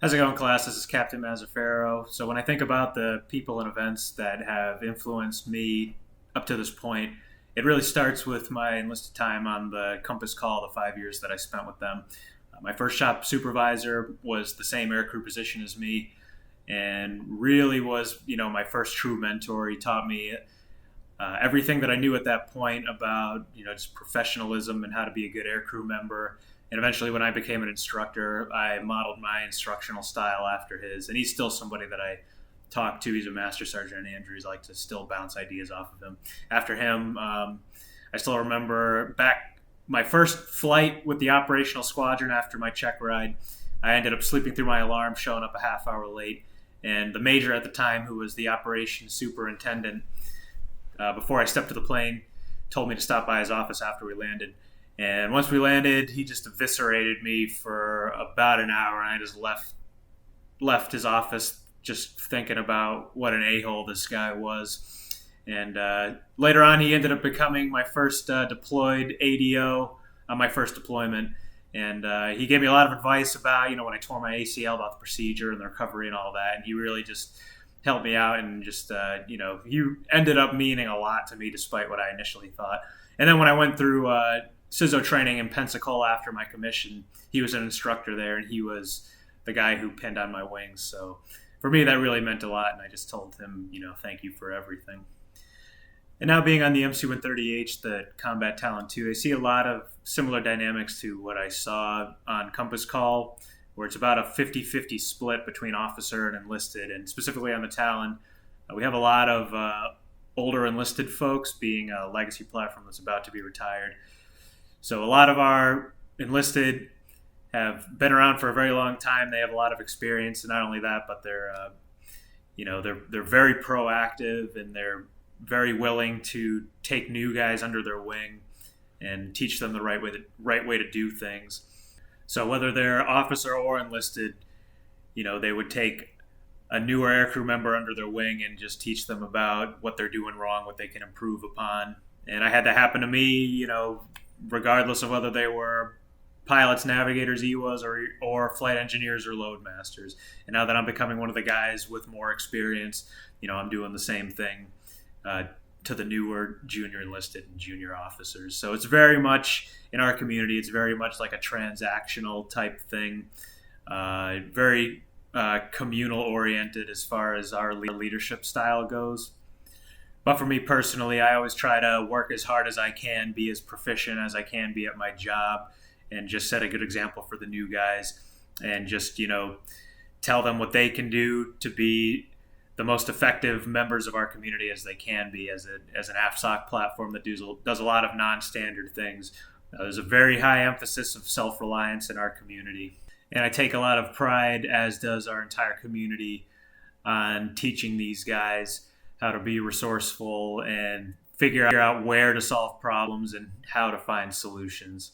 How's it going, class? This is Captain Mazzaferro. So, when I think about the people and events that have influenced me up to this point, it really starts with my enlisted time on the Compass Call, the 5 years that I spent with them. My first shop supervisor was the same aircrew position as me and really was, my first true mentor. He taught me everything that I knew at that point about, just professionalism and how to be a good aircrew member. And eventually, when I became an instructor, I modeled my instructional style after his. And he's still somebody that I talk to. He's a master sergeant in Andrews. I like to still bounce ideas off of him. After him, I still remember back my first flight with the operational squadron after my check ride. I ended up sleeping through my alarm, showing up a half hour late. And the major at the time, who was the operations superintendent, before I stepped to the plane, told me to stop by his office after we landed. And once we landed, he just eviscerated me for about an hour, and I just left his office just thinking about what an a-hole this guy was. And later on, he ended up becoming my first deployed ADO on my first deployment. And he gave me a lot of advice about, when I tore my ACL, about the procedure and the recovery and all that. And he really just helped me out, and just, he ended up meaning a lot to me despite what I initially thought. And then when I went through CISO training in Pensacola after my commission, he was an instructor there, and he was the guy who pinned on my wings. So for me, that really meant a lot, and I just told him, thank you for everything. And now being on the MC-130H, the Combat Talon 2, I see a lot of similar dynamics to what I saw on Compass Call, where it's about a 50-50 split between officer and enlisted. And specifically on the Talon, we have a lot of older enlisted folks, being a legacy platform that's about to be retired. So a lot of our enlisted have been around for a very long time. They have a lot of experience, and not only that, but they're very proactive, and they're very willing to take new guys under their wing and teach them the right way to do things. So whether they're officer or enlisted, they would take a newer aircrew member under their wing and just teach them about what they're doing wrong, what they can improve upon. And I had that happen to me, regardless of whether they were pilots, navigators, EWAs, or flight engineers or load masters. And now that I'm becoming one of the guys with more experience, I'm doing the same thing to the newer junior enlisted and junior officers. So it's very much, in our community, it's very much like a transactional type thing, very communal oriented as far as our leadership style goes. But for me personally, I always try to work as hard as I can, be as proficient as I can be at my job, and just set a good example for the new guys, and just, tell them what they can do to be the most effective members of our community as they can be as an AFSOC platform that does a lot of non-standard things. There's a very high emphasis of self-reliance in our community. And I take a lot of pride, as does our entire community, on teaching these guys how to be resourceful and figure out where to solve problems and how to find solutions.